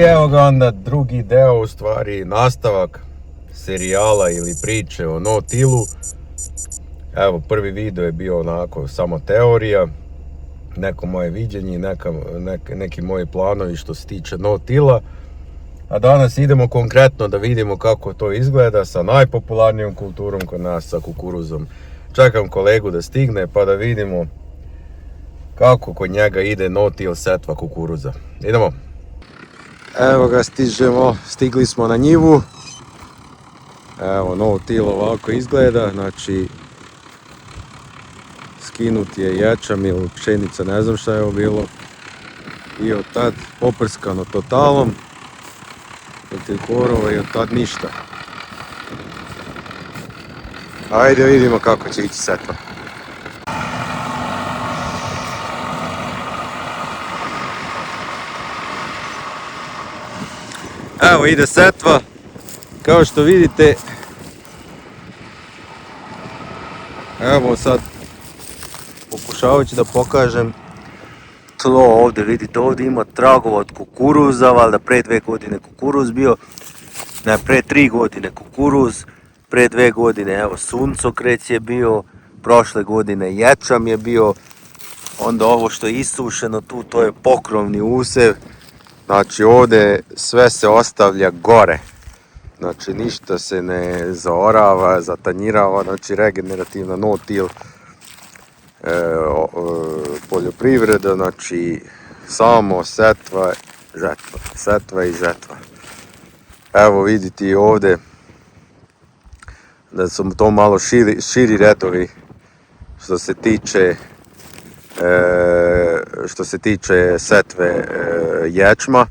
evo ga onda drugi deo, u stvari nastavak serijala ili priče o no-tillu. Evo, prvi video je bio onako samo teorija, neko moje viđenje, neki moji planovi što se tiče no-tilla. A danas idemo konkretno da vidimo kako to izgleda sa najpopularnijom kulturom kod nas, sa kukuruzom. Čekam kolegu da stigne pa da vidimo kako kod njega ide no-till setva kukuruza. Idemo! Evo ga, stigli smo na njivu. Evo, no-till ovako izgleda, znači skinut je ječam ili pšenica, ne znam šta je ovo bilo. I od tad poprskano totalom. Protiv korova i od tad ništa. Ajde vidimo kako će ići setva. Evo ide setva. Kao što vidite, evo sad pokušavat ću da pokažem tlo ovdje, vidite ovdje ima tragova od kukuruza, valjda pre 2 godine kukuruz bio, ne, pre 3 godine kukuruz, pre 2 godine evo suncokreć je bio, prošle godine ječam je bio, onda ovo što je isušeno tu, to je pokrovni usev, znači ovdje sve se ostavlja gore, znači ništa se ne zaorava, zatanjirava, znači regenerativna no-till poljoprivreda, znači samo setva, žetva, setva i žetva. Evo vidite i ovdje da su to malo širi redovi što se tiče setve ječma,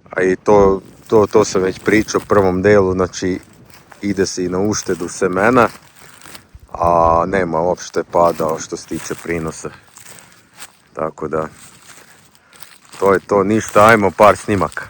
a i to sam već pričao u prvom delu, znači ide se i na uštedu semena, a nema uopšte pada što se tiče prinosa. Tako da, to je to, ništa, ajmo par snimaka.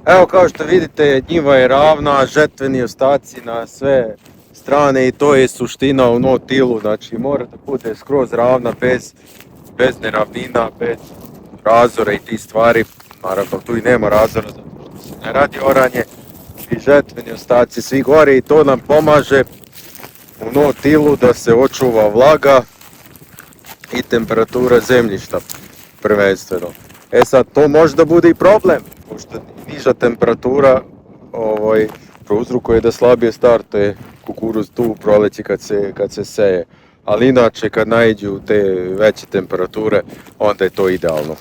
Evo kao što vidite, njiva je ravna, žetveni ostaci na sve strane i to je suština u no-tillu, znači mora da bude skroz ravna, bez neravnina, bez razora i tih stvari. Naravno tu i nema razora zato što se ne radi oranje i žetveni ostaci svi gore i to nam pomaže u no-tillu da se očuva vlaga i temperatura zemljišta prvenstveno. E sad, to možda bude i problem, pošto niža temperatura prouzrokuje da slabije startuje kukuruz tu u proleći kad se seje. Ali inače kad naiđu te veće temperature, onda je to idealno.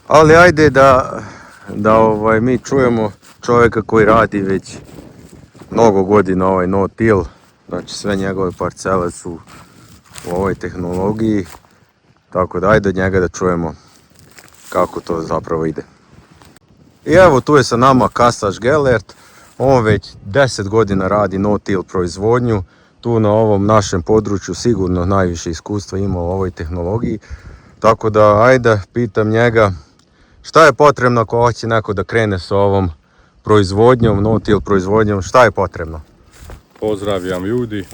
Ali ajde da mi čujemo čovjeka koji radi već mnogo godina ovaj no-till, znači sve njegove parcele su u ovoj tehnologiji, tako da ajde od njega da čujemo kako to zapravo ide. I evo tu je sa nama Kasaš Gellert, on već 10 godina radi no-till proizvodnju, tu na ovom našem području sigurno najviše iskustva ima u ovoj tehnologiji, tako da ajde pitam njega šta je potrebno ako hoće neko da krene sa ovom proizvodnjom, no-till proizvodnjom, šta je potrebno? Pozdravljam ljudi.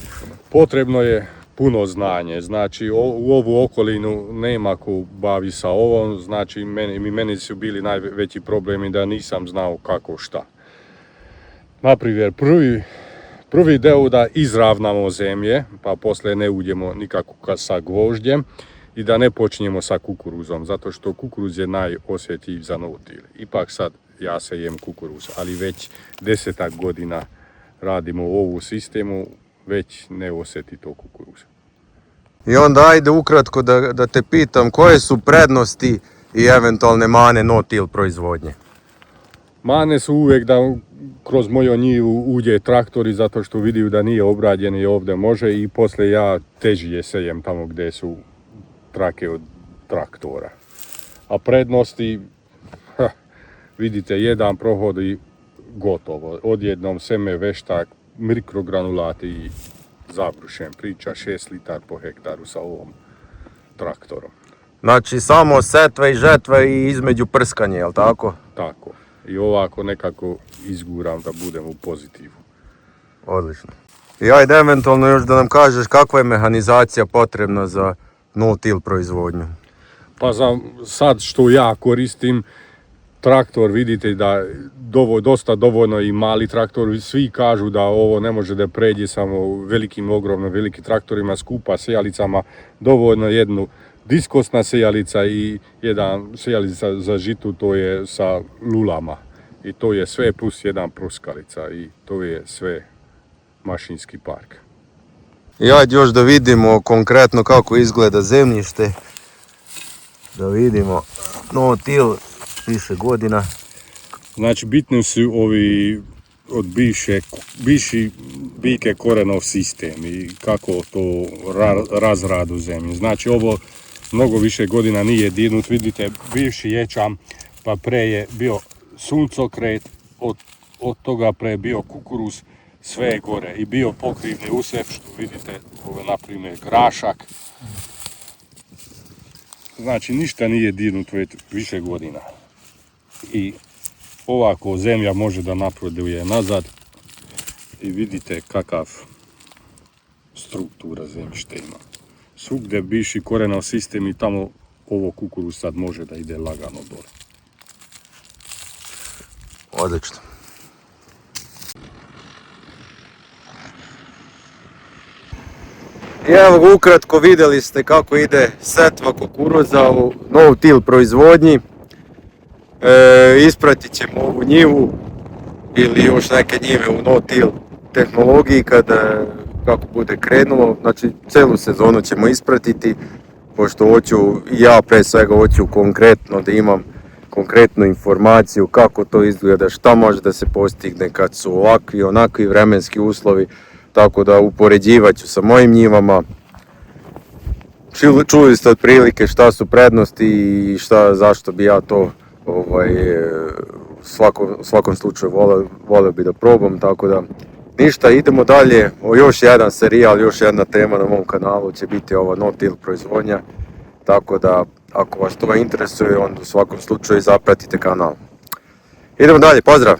Potrebno je puno znanje, znači u ovu okolinu nema ko bavi sa ovom, znači meni su bili najveći problemi da nisam znao kako šta. Naprimjer, prvi deo da izravnamo zemlje, pa poslije ne uđemo nikako sa gvožđem i da ne počinjemo sa kukuruzom, zato što kukuruz je najosjetljiviji za no-till. Ipak sad ja se jem kukuruz, ali već 10 godina radimo u ovu sistemu, već ne osjeti to kukuruza. I onda ajde ukratko da te pitam koje su prednosti i eventualne mane no-till proizvodnje? Mane su uvijek da kroz moju njivu uđe traktori zato što vidio da nije obrađen i ovdje može i poslije ja težije sejem tamo gdje su trake od traktora. A prednosti, vidite, jedan prohod i gotovo. Odjednom seme, veštak, mikrogranulati i zabrušen. Priča 6 litara po hektaru sa ovom traktorom. Znači samo setva i žetva i između prskanje, jel tako? Tako. I ovako nekako izguram da budem u pozitivu. Odlično. I ajde eventualno još da nam kažeš kakva je mehanizacija potrebna za no-till proizvodnju. Pa za sad što ja koristim, traktor vidite da dosta dovoljno i mali traktor, svi kažu da ovo ne može da pređe samo ogromno velikim traktorima, skupa sejalicama, dovoljno jednu diskosna sejalica i jedan sejalica za žitu, to je sa lulama. I to je sve plus jedan pruskalica i to je sve mašinski park. I ajde još da vidimo konkretno kako izgleda zemljište. Da vidimo no-till više godina. Znači bitni su ovi od bivši bike korenov sistem i kako to razradu zemlje. Znači ovo mnogo više godina nije dirnut, vidite bivši ječam, pa pre je bio suncokret, od toga pre je bio kukuruz, sve je gore i bio pokrivni usjev, što vidite, ovo je naprimjer grašak. Znači ništa nije dirnut već više godina. I ovako zemlja može da napreduje nazad i vidite kakav struktura zemljišta ima. Svugdje bivši korenov sistem i tamo ovo kukuruz sad može da ide lagano dole. Odlično. I evo ukratko vidjeli ste kako ide setva kukuruza u no-till proizvodnji. Ispratit ćemo ovu njivu ili još neke njive u no-till tehnologiji kako bude krenulo. Znači celu sezonu ćemo ispratiti, pošto ja pre svega hoću konkretno da imam konkretnu informaciju kako to izgleda, šta može da se postigne kad su ovakvi, onakvi vremenski uslovi, tako da upoređivat ću sa mojim njivama. Čuli ste otprilike šta su prednosti i zašto bi ja to u svakom slučaju volio bi da probam, tako da ništa, idemo dalje. Još jedan serijal, još jedna tema na mom kanalu će biti ova no-till proizvodnja, tako da ako vas to interesuje, onda u svakom slučaju zapratite kanal. Idemo dalje, pozdrav!